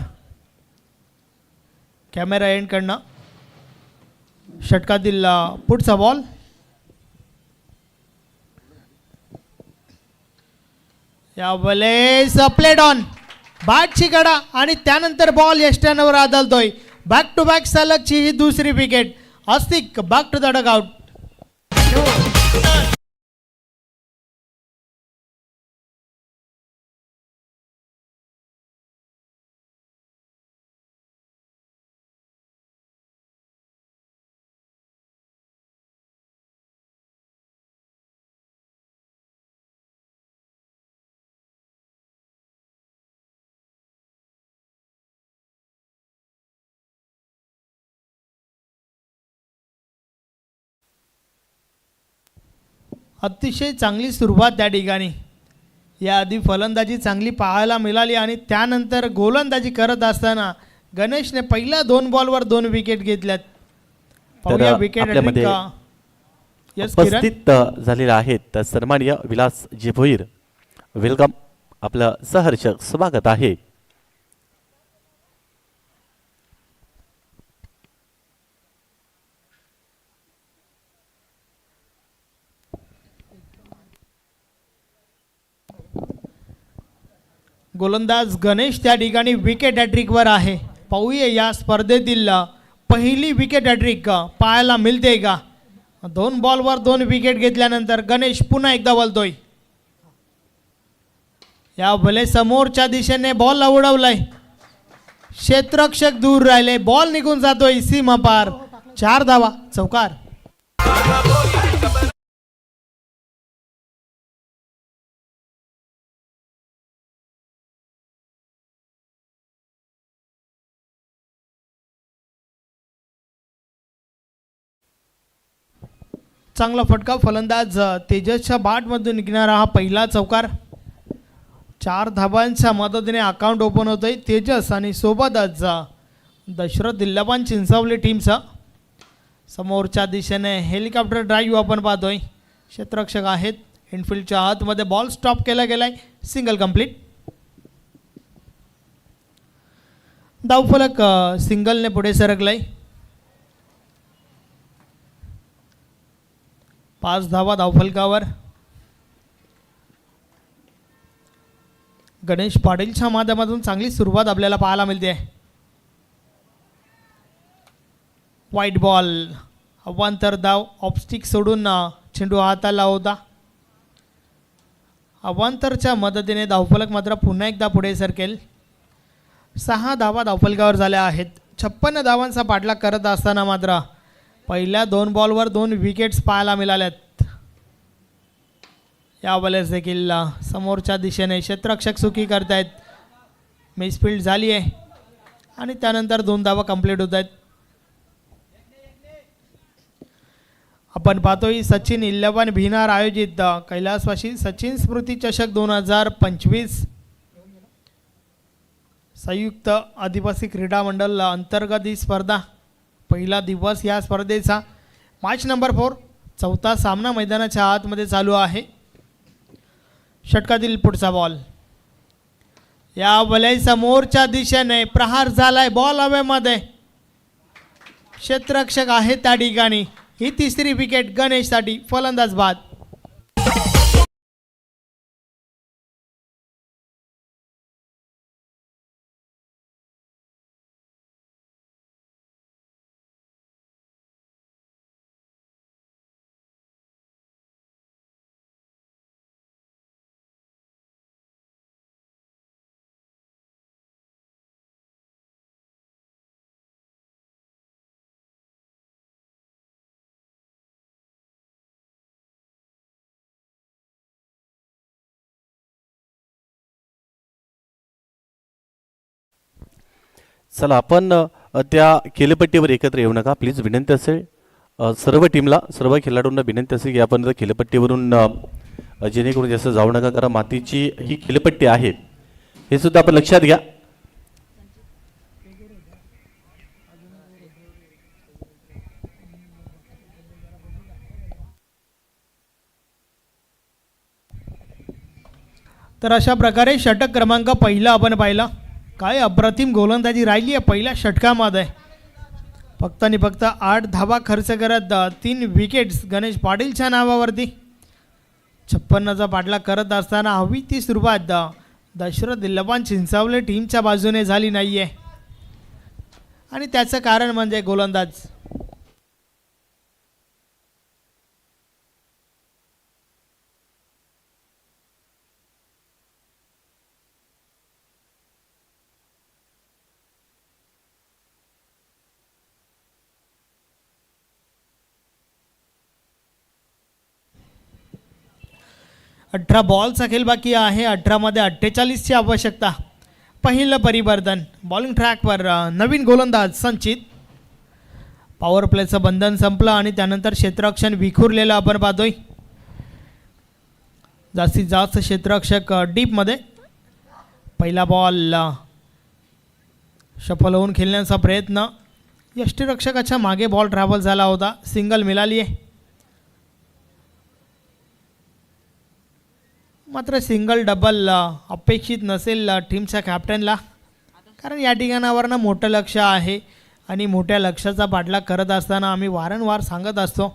कॅमेरा एंडकडनं षटकातील पुढचा बॉल. यावेळेस प्लेड ऑन. बॅटची कडा आणि त्यानंतर बॉल यष्ट्यांवर आदळतोय. बॅक टू बॅक सलगची ही दुसरी wicket. Astik back to the dugout. अतिशय चांगली सुरुवात त्या ठिकाणी. याआधी फलंदाजी चांगली पाहायला मिळाली आणि त्यानंतर गोलंदाजी करत असताना गणेशने पहिल्या 2 बॉलवर 2 विकेट घेतल्यात. पाहूया विकेट आपल्यामध्ये उपस्थित झालेले आहेत सन्माननीय विलास जी भोईर. वेलकम, आपलं सहर्ष स्वागत आहे. गोलंदाज गणेश त्या ठिकाणी विकेट हॅट्रिकवर आहे. पाहूया या स्पर्धेतील पहिली विकेट हॅट्रिक पाहायला मिळते का. 2 बॉलवर 2 विकेट घेतल्यानंतर गणेश पुन्हा एकदा बोलतोय. या भले समोरच्या दिशेने बॉल उडवलाय, क्षेत्ररक्षक दूर राहिले, बॉल निघून जातोय सीमापार. 4 धावा, चौकार. चांगला फटका फलंदाज तेजसच्या बॅटमधून निघणारा हा पहिला चौकार. 4 धाबांच्या मदतीने अकाउंट ओपन होतंय तेजस आणि सोबतच दशरथ दिल्लाबान चिंचवली टीमचा. समोरच्या दिशेने हेलिकॉप्टर ड्राईव्ह आपण पाहतोय. क्षेत्ररक्षक आहेत, इनफिल्डच्या आतमध्ये बॉल स्टॉप केला गेलाय, सिंगल कंप्लीट. धावफलक सिंगलने पुढे सरकलाय. 5 धावा धावफलकावर. गणेश पाटीलच्या माध्यमातून चांगली सुरुवात आपल्याला पाहायला मिळते. वाईट बॉल, अवांतर धाव, ऑफस्टिक सोडून चेंडू हाताला होता. अवांतरच्या मदतीने धावफलक मात्र पुन्हा एकदा पुढे सरकेल. 6 धावा धावफलकावर झाल्या आहेत. 56 धावांचा पाठलाग करत असताना मात्र पहिल्या 2 बॉलवर 2 विकेट्स पाहायला मिळाल्यात. यावेळेस देखील समोरच्या दिशेने क्षेत्ररक्षक सुखी करतायत. मिसफिल्ड झाली आहे आणि त्यानंतर 2 धावा कंप्लीट होत आहेत. आपण पाहतोय सचिन 11 भिनार आयोजित कैलासवासी सचिन स्मृती चषक 2025 संयुक्त आदिवासी क्रीडा मंडळ अंतर्गत ही स्पर्धा. पहिला दिवस या स्पर्धेचा. मॅच नंबर 4, चौथा सामना मैदानाच्या आतमध्ये चालू आहे. षटकातील पुढचा बॉल, या वलय समोरच्या दिशेने प्रहार झालाय, बॉल हवेमध्ये. क्षेत्ररक्षक आहे त्या ठिकाणी. ही तिसरी विकेट गणेशसाठी. फलंदाज बाद. चला आपण त्या खेळपट्टीवर एकत्र येऊ नका प्लीज, विनंती असेल सर्व टीमला, सर्व खेळाडूंना विनंती असेल की आपण खेळपट्टीवरून जेणेकरून जास्त जाऊ नका, कारण मातीची ही खेळपट्टी आहे हे सुद्धा आपण लक्षात घ्या. तर अशा प्रकारे षटक क्रमांक पहिला आपण पाहिला. काय अप्रतिम गोलंदाजी राहिली आहे पहिल्या षटकामध्ये. फक्त आणि फक्त 8 धावा खर्च करत 3 विकेट्स गणेश पाटीलच्या नावावरती. 56चा पाठलाग करत असताना हवी ती सुरुवात दशरथ दिल्लाबान चिंचावले टीमच्या बाजूने झाली नाही आहे आणि त्याचं कारण म्हणजे गोलंदाज. अठरा बॉलचा खेळ बाकी आहे. 18मध्ये 48ची आवश्यकता. पहिलं परिवर्तन बॉलिंग ट्रॅकवर नवीन गोलंदाज संचित. पॉवर प्लेचं बंधन संपलं आणि त्यानंतर क्षेत्ररक्षण विखुरलेलं आपण पाहतोय. जास्तीत जास्त क्षेत्ररक्षक डीपमध्ये. पहिला बॉल सफल होऊन खेळण्याचा प्रयत्न. यष्टिरक्षकाच्या मागे बॉल ट्रॅव्हल झाला होता, सिंगल मिळाली आहे. मात्र सिंगल डबल अपेक्षित नसेल टीमच्या कॅप्टनला, कारण या ठिकाणावरनं मोठं लक्ष आहे आणि मोठ्या लक्ष्याचा पाठलाग करत असताना आम्ही वारंवार सांगत असतो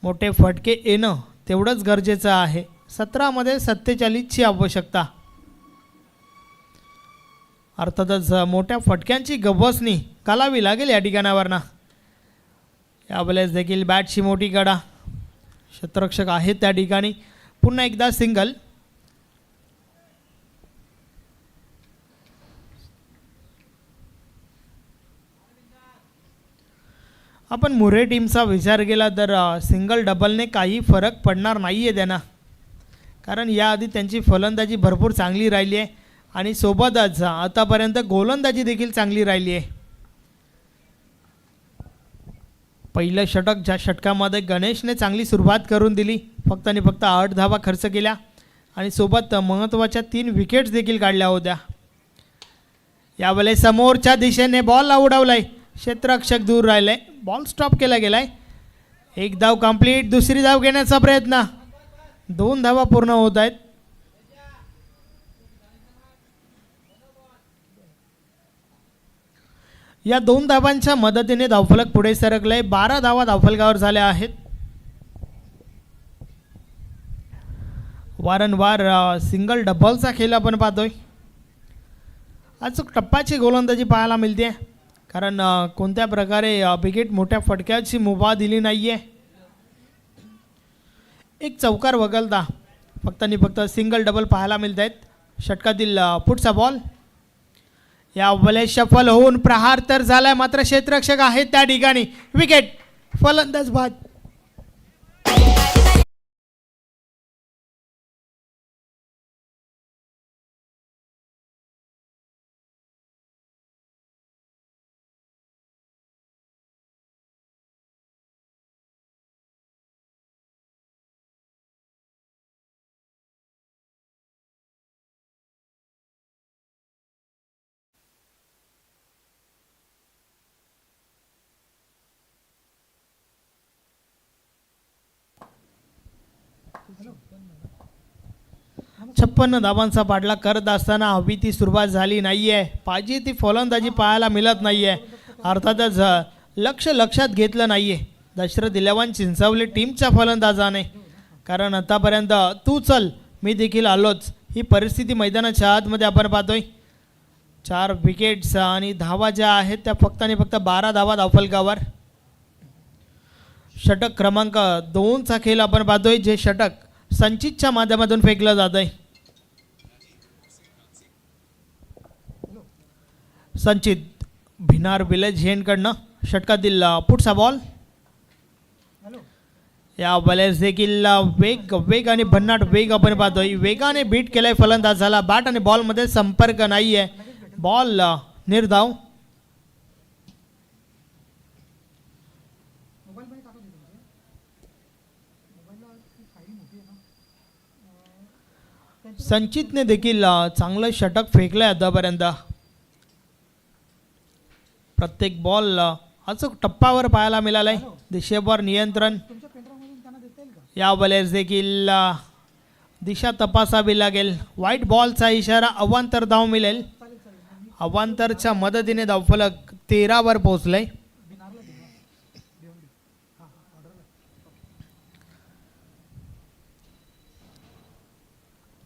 मोठे फटके येणं तेवढंच गरजेचं आहे. 17मध्ये 47ची आवश्यकता. अर्थातच मोठ्या फटक्यांची गवसणी कालावी लागेल या ठिकाणावरनं. यावेळेस देखील बॅटची मोठी गडा, क्षेत्ररक्षक आहेत त्या ठिकाणी. पुन्हा एकदा सिंगल. आपण मुरे टीमचा विचार केला तर सिंगल डबलने काही फरक पडणार नाही आहे त्यांना, कारण याआधी त्यांची फलंदाजी भरपूर चांगली राहिली आहे आणि सोबतच आतापर्यंत गोलंदाजी देखील चांगली राहिली आहे. पहिलं षटक, ज्या षटकामध्ये गणेशने चांगली सुरुवात करून दिली, फक्त आणि फक्त 8 धावा खर्च केल्या आणि सोबत महत्त्वाच्या 3 विकेट्स देखील काढल्या होत्या. यावेळेस समोरच्या दिशेने बॉल उडवलाय, क्षेत्ररक्षक दूर राहिलाय, बॉल स्टॉप केला गेलाय. एक धाव कंप्लीट. दुसरी धाव घेण्याचा प्रयत्न. 2 धावा पूर्ण होत आहेत. या 2 धावांच्या मदतीने धावफलक पुढे सरकलंय. 12 धावा धावफलकावर झाल्या आहेत. वारंवार सिंगल डबलचा खेळ आपण पाहतोय. अचूक टप्प्याची गोलंदाजी पाहायला मिळते, कारण कोणत्या प्रकारे विकेट मोठ्या फटक्याची मुभा दिली नाही आहे. एक चौकार वगळता फक्त आणि फक्त सिंगल डबल पाहायला मिळत आहेत. षटकातील पुढचा बॉल यावेळेस सफल होऊन प्रहार तर झालाय, मात्र क्षेत्ररक्षक आहेत त्या ठिकाणी. विकेट. फलंदाज बाद. छप्पन्न धावांचा पाठलाग करत असताना हवी ती सुरुवात झाली नाहीये. पाहिजे ती फलंदाजी पाहायला मिळत नाहीये. अर्थातच लक्षात घेतलं नाहीये दशरथ 11 चिंचवली टीमच्या फलंदाजाने, कारण आतापर्यंत तू चल मी देखील आलोच ही परिस्थिती मैदानाच्या आतमध्ये आपण पाहतोय. 4 विकेट्स आणि धावा ज्या आहेत त्या फक्त आणि फक्त 12 धावा धावफलकावर. षटक क्रमांक 2चा खेळ आपण पाहतोय, जे षटक संचितच्या माध्यमातून फेकलं जात आहे. संचित भिनार विलेज हेनकडनं षटकातील पुढचा बॉल. या बॉलेस देखील वेग आणि भन्नाट वेग आपण पाहतोय. वेगाने बीट केलाय फलंदाजाला. बॅट आणि बॉलमध्ये संपर्क नाही आहे. बॉल निर्धाव. संचितने देखील चांगलं षटक फेकलंय आतापर्यंत. प्रत्येक बॉल अचूक टप्प्यावर पाहायला मिळालाय. दिशेवर नियंत्रण. या बॉलेस देखील दिशा तपासावी लागेल. व्हाईट बॉलचा इशारा. अवांतर धाव मिळेल. अवांतरच्या मदतीने धावफलक 13 वर पोहोचलंय.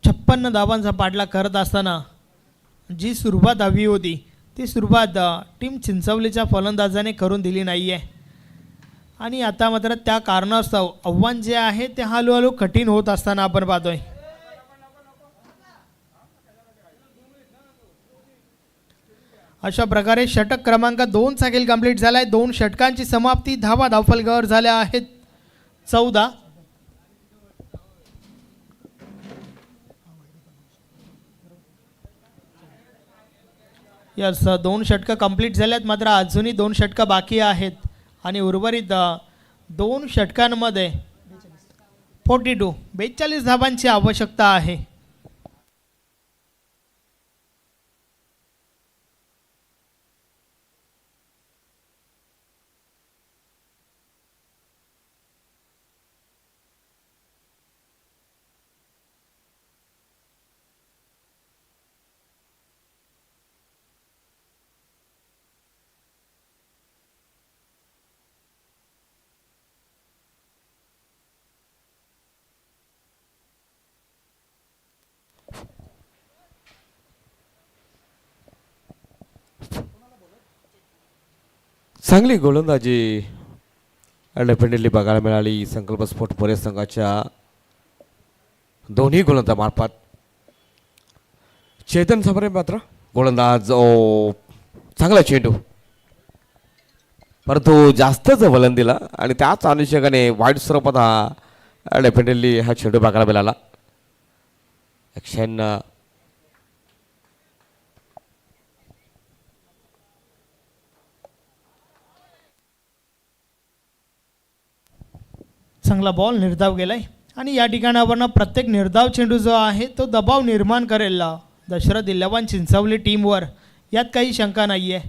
छप्पन्न धावांचा पाठलाग करत असताना जी सुरुवात हवी होती ती सुरुवात टीम चिंचवलीच्या फलंदाजाने करून दिली नाही आहे. आणि आता मात्र त्या कारणास्तव आव्हान जे आहे ते हळूहळू कठीण होत असताना आपण पाहतोय. अशा प्रकारे षटक क्रमांक 2चा खेळ कंप्लीट झालाय. 2 षटकांची समाप्ती. धावा धावफलकावर झाल्या आहेत 14. यस, 2 षटकं कंप्लीट झाल्यात, मात्र अजूनही 2 षटकं बाकी आहेत आणि उर्वरित 2 षटकांमध्ये 42 धावांची आवश्यकता आहे. चांगली गोलंदाजी डेफिनेटली बघायला मिळाली संकल्प स्पोर्ट पुणे संघाच्या दोन्ही गोलंदाजामार्फत. चेतन समरे मात्र गोलंदाज चांगला चेंडू, परंतु जास्तच वलन दिला आणि त्याच अनुषंगाने वाईट स्वरूपात हा डेफिनेटली हा चेंडू बघायला मिळाला. ॲक्शन चांगला बॉल निर्धाव गेलाय आणि या ठिकाणी आपण प्रत्येक निर्धाव चेंडू जो आहे तो दबाव निर्माण करेल दशरथ इलेव्हन चिंचवली टीमवर, यात काही शंका नाही आहे.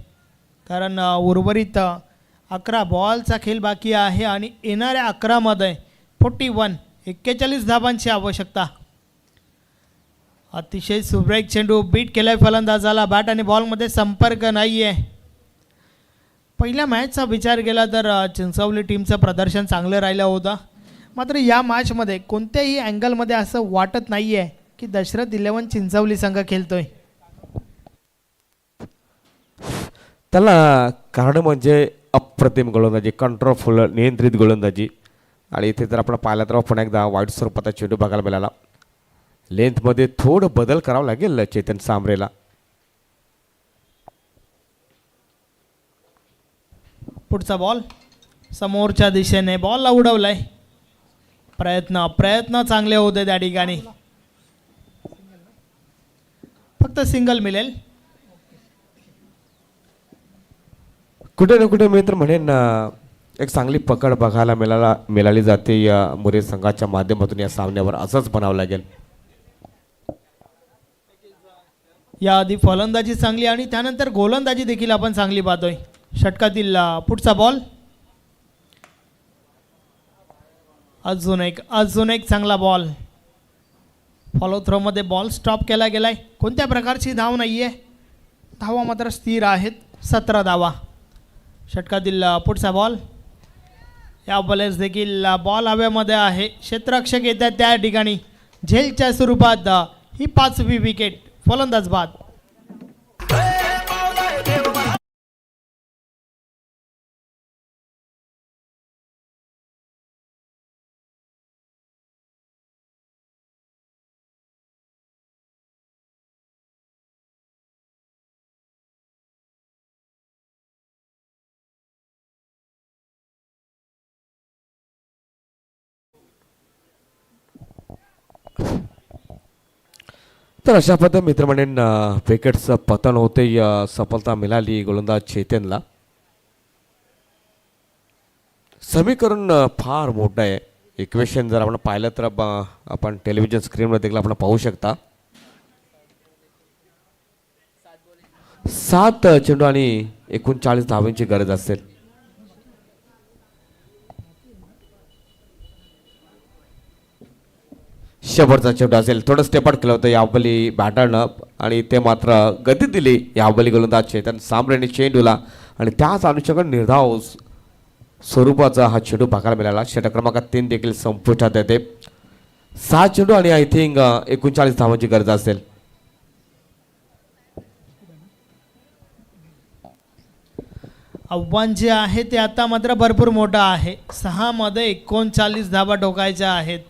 कारण उर्वरित 11 बॉलचा खेळ बाकी आहे आणि येणाऱ्या 11मध्ये 41 धावांची आवश्यकता. अतिशय सुब्रेक चेंडू बीट केलाय फलंदाजाला, बॅट आणि बॉलमध्ये संपर्क नाही आहे. पहिल्या मॅचचा विचार केला तर चिंचवली टीमचं प्रदर्शन चांगलं राहिलं होतं, मात्र या मॅचमध्ये कोणत्याही अँगलमध्ये असं वाटत नाही आहे की दशरथ इलेव्हन चिंचवली संघ खेळतोय. त्याला कारण म्हणजे अप्रतिम गोलंदाजी, कंट्रोलफुल नियंत्रित गोलंदाजी. आणि इथे जर आपण पाहिलं तर पुन्हा एकदा वाईट स्वरूपाचा चेंडू बघायला मिळाला. लेंथमध्ये थोडं बदल करावा लागेल चेतन सांबरेला. पुढचा बॉल समोरच्या दिशेने बॉलला उडवलाय. प्रयत्न चांगले होते त्या ठिकाणी, फक्त सिंगल मिळेल. कुठे ना कुठे मी तर म्हणेन एक चांगली पकड बघायला मिळाली जाते या मुरे संघाच्या माध्यमातून या सामन्यावर, असंच म्हणावं लागेल. याआधी फलंदाजी चांगली आणि त्यानंतर गोलंदाजी देखील आपण चांगली पाहतोय. षटकातील पुढचा बॉल, अजून एक चांगला बॉल. फॉलो थ्रोमध्ये बॉल स्टॉप केला गेलाय. कोणत्या प्रकारची धाव नाही आहे, धावा मात्र स्थिर आहेत, 17 धावा. षटकातील पुढचा बॉल, या बॉलेस देखील बॉल हवेमध्ये आहे. क्षेत्ररक्षक येतात त्या ठिकाणी, झेलच्या स्वरूपात ही 5वी विकेट. फलंदाज बाद. तर अशा पद्धतीने मित्र म्हणेन विकेटचं पतन होते, सफलता मिळाली गोलंदाज चेतनला. समीकरण फार मोठं आहे. इक्वेशन जर आपण पाहिलं तर आपण टेलिव्हिजन स्क्रीनवर देखील आपण पाहू शकता. 7 चेंडू आणि 39 धावांची गरज असेल. शेवटचा चेंडू असेल. थोडं स्टेप आउट केलं होतं यावली बॅटरनं आणि ते मात्र गती दिली यावली गोलंदाज चेतन सांबरेने चेंडूला आणि त्याच अनुषंगाने निर्धाव स्वरूपाचा हा चेंडू बघायला मिळाला. षटक क्रमांक 3 देखील संपुष्टात येते. 7 चेंडू आणि आय थिंक 39 धावांची गरज असेल. आव्हान जे आहे ते आता मात्र भरपूर मोठं आहे. 6 मध्ये 39 धावा ठोकायच्या आहेत.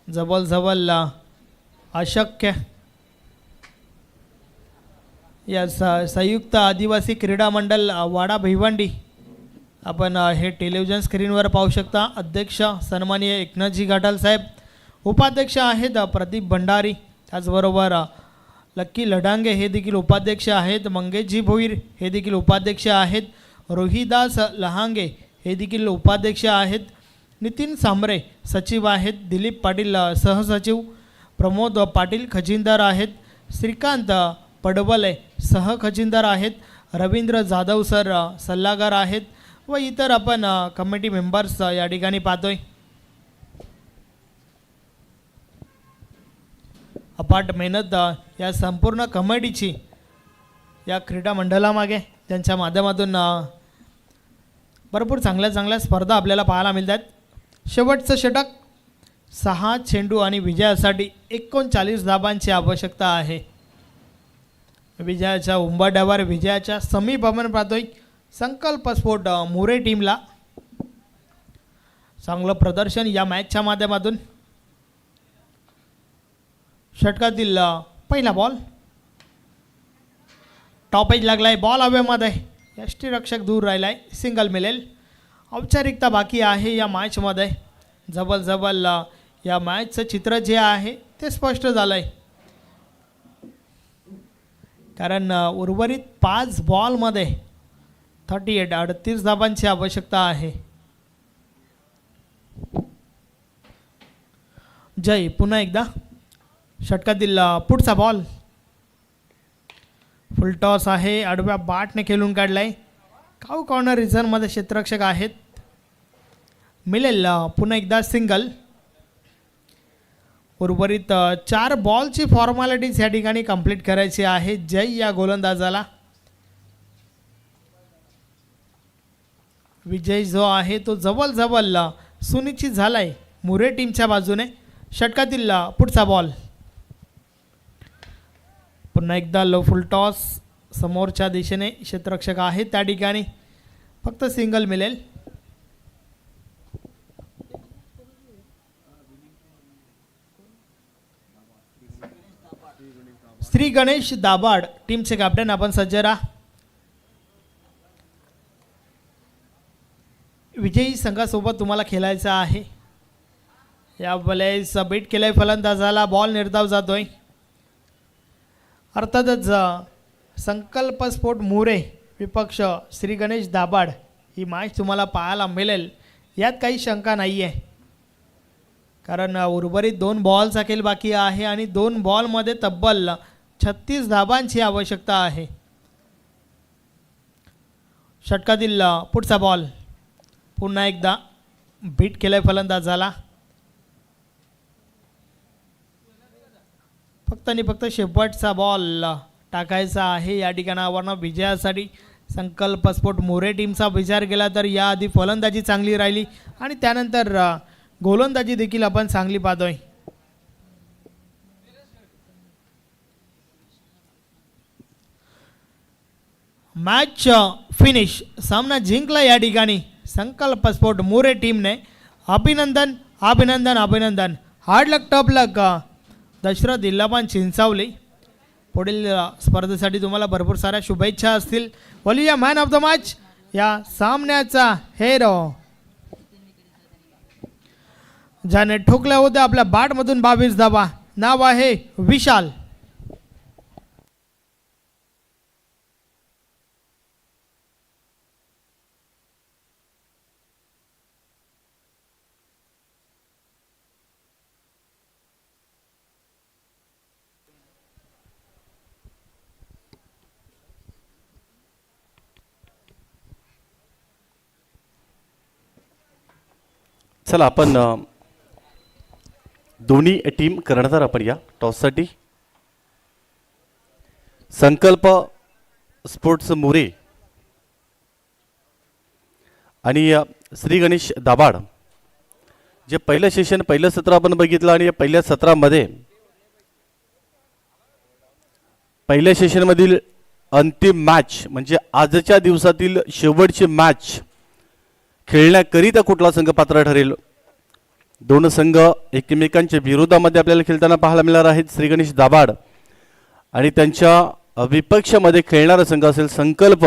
जवळ अशक्य. या संयुक्त आदिवासी क्रीडा मंडळ वाडा भिवंडी आपण हे टेलिव्हिजन स्क्रीनवर पाहू शकता. अध्यक्ष सन्माननीय एकनाथजी घाटाल साहेब, उपाध्यक्ष आहेत प्रदीप भंडारी, त्याचबरोबर लक्की लढांगे हे देखील उपाध्यक्ष आहेत. मंगेशजी भोईर हे देखील उपाध्यक्ष आहेत. रोहिदास लहांगे हे देखील उपाध्यक्ष आहेत. नितीन सांबरे सचिव आहेत. दिलीप पाटील सहसचिव. प्रमोद पाटील खजिनदार आहेत. श्रीकांत पडवले सह खजिनदार आहेत. रवींद्र जाधव सर सल्लागार आहेत व इतर आपण कमिटी मेंबर्स या ठिकाणी पाहतोय. अपाट मेहनत या संपूर्ण कमिटीची या क्रीडा मंडळामागे, त्यांच्या माध्यमातून भरपूर चांगल्या स्पर्धा आपल्याला पाहायला मिळतात. शेवटचं षटक, 6 चेंडू आणि विजयासाठी 39 धाबांची आवश्यकता आहे. विजयाच्या उंबरठ्यावर, विजयाच्या समीप आपण पाहतोय. संकल्प स्पोर्ट मोरे टीमला. चांगलं प्रदर्शन या मॅचच्या माध्यमातून. षटकातील पहिला बॉल टॉप एज लागलाय. बॉल हवेमध्ये. यष्टीरक्षक दूर राहिलाय. सिंगल मिळेल. औपचारिकता बाकी आहे या मॅचमध्ये. जबल या मॅचचं चित्र जे आहे ते स्पष्ट झालं आहे. कारण उर्वरित 5 बॉलमध्ये 38 धाबांची आवश्यकता आहे. जय पुन्हा एकदा. षटकातील पुढचा बॉल फुलटॉस आहे. आडव्या बाटने खेळून काढलाय. काऊ कॉर्नर रिझनमध्ये क्षेत्ररक्षक आहेत. मिळेल पुन्हा एकदा सिंगल. उर्वरित 4 बॉलची फॉर्मॅलिटीज या ठिकाणी कंप्लीट करायची आहे जय या गोलंदाजाला. विजय जो आहे तो जवळ सुनिश्चित झालाय मुरे टीमच्या बाजूने. षटकातील पुढचा बॉल पुन्हा एकदा लो फुल टॉस. समोरच्या दिशेने क्षेत्ररक्षक आहे त्या ठिकाणी. फक्त सिंगल मिळेल. श्री गणेश दाभाड टीमचे कॅप्टन आपण सज्ज राहा. विजयी संघासोबत तुम्हाला खेळायचं आहे. या वेळेस बीट केलंय फलंदाजाला. बॉल निर्धाव जातोय. अर्थातच संकल्प स्पोर्ट मोरे विपक्ष श्री गणेश दाभाड ही मॅच तुम्हाला पाहायला मिळेल यात काही शंका नाही आहे. कारण उर्वरित 2 बॉलचा खेळ बाकी आहे आणि 2 बॉलमध्ये तब्बल 36 धाबांची आवश्यकता आहे. षटकातील पुढचा बॉल पुन्हा एकदा बीट केलंय फलंदाजाला. फक्त आणि फक्त शेवटचा बॉल टाकायचा आहे या ठिकाणावरनं विजयासाठी. संकल्प स्पोर्ट मोरे टीमचा विचार केला तर याआधी फलंदाजी चांगली राहिली आणि त्यानंतर गोलंदाजी देखील आपण चांगली पाहतोय. Match finish. सामना जिंकला या ठिकाणी संकल्प स्पोर्ट मोरे टीमने. अभिनंदन अभिनंदन अभिनंदन. हार्ड लक टफ लक दशरथ दिल्लाबान चिंचावली. पुढील स्पर्धेसाठी तुम्हाला भरपूर साऱ्या शुभेच्छा असतील. बोलूया मॅन ऑफ द मॅच या सामन्याचा हेरो ज्याने ठोकल्या होत्या आपल्या बॅटमधून 22 धाबा. नाव आहे विशाल. चला आपण दोन्ही टीम कर्णधार आपण या टॉससाठी. संकल्प स्पोर्ट्स मोरे आणि श्री गणेश दाभाड जे पहिलं सेशन पहिलं सत्र आपण बघितलं आणि या पहिल्या सत्रामध्ये पहिल्या सेशनमधील अंतिम मॅच म्हणजे आजच्या दिवसातील शेवटची मॅच खेळण्याकरिता कुठला संघ पात्र ठरेल. 2 संघ एकमेकांच्या विरोधामध्ये आपल्याला खेळताना पाहायला मिळणार आहेत. श्री गणेश दाभाड आणि त्यांच्या विपक्षामध्ये खेळणारा संघ असेल संकल्प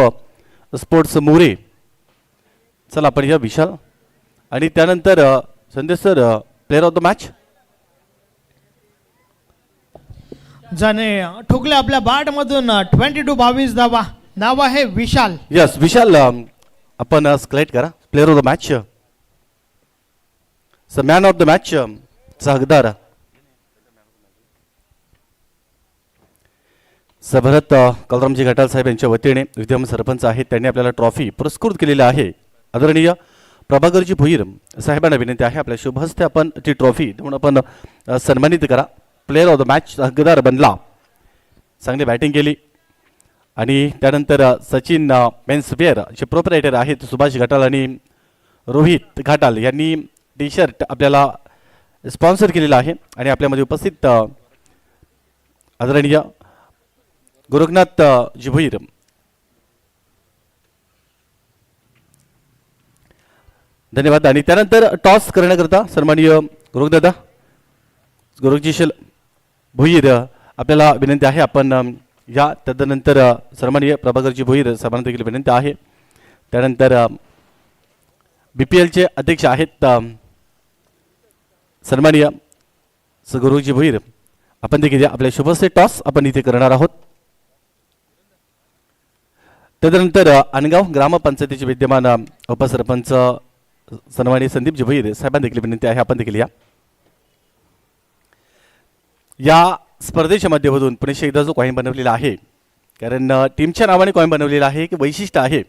स्पोर्ट्स मोरे. चला आपण या विशाल आणि त्यानंतर संदेश sir player of the match. ज्याने ठोकले आपल्या बॅटमधून 22 धाबा. नाव आहे विशाल. यस विशाल आपण सिलेक्ट करा player of the match. Man of the match चा हकदार भरत कलरामजी घटाल साहेब यांच्या वतीने विद्यमान सरपंच आहेत त्यांनी आपल्याला ट्रॉफी पुरस्कृत केलेली आहे. आदरणीय प्रभाकरजी भोईर साहेबांना विनंती आहे आपल्या शुभ हस्ते आपण ती ट्रॉफी देऊन आपण सन्मानित करा. प्लेअर ऑफ द मॅच हकदार बनला. चांगली बॅटिंग केली आणि त्यानंतर सचिन मेन्स वेअर जे प्रोप्रायटर आहेत सुभाष घाटाल आणि रोहित घाटाल यांनी टी शर्ट आपल्याला स्पॉन्सर केलेला आहे आणि आपल्यामध्ये उपस्थित आदरणीय गोरखनाथ जी भोईर धन्यवाद. आणि त्यानंतर टॉस करण्याकरता सन्माननीय गुरुदादा गुरुजीशील भोईर आपल्याला विनंती आहे. आपण या तदनंतर सन्माननीय प्रभाकरजी भोईर साहेबांना देखील विनंती आहे. त्यानंतर BPLचे अध्यक्ष आहेत सन्माननीय गुरुजी भोईर, आपण देखील आपल्या शुभसे टॉस आपण इथे करणार आहोत. तदनंतर अनगाव ग्रामपंचायतीचे विद्यमान उपसरपंच सन्माननीय संदीपजी भोईर साहेबांना देखील विनंती आहे, आपण देखील या स्पर्धेच्या माध्यमातून पुणे एकदा जो कॉईन बनवलेला आहे, कारण टीमच्या नावाने कॉईन बनवलेला आहे, की वैशिष्ट्य आहे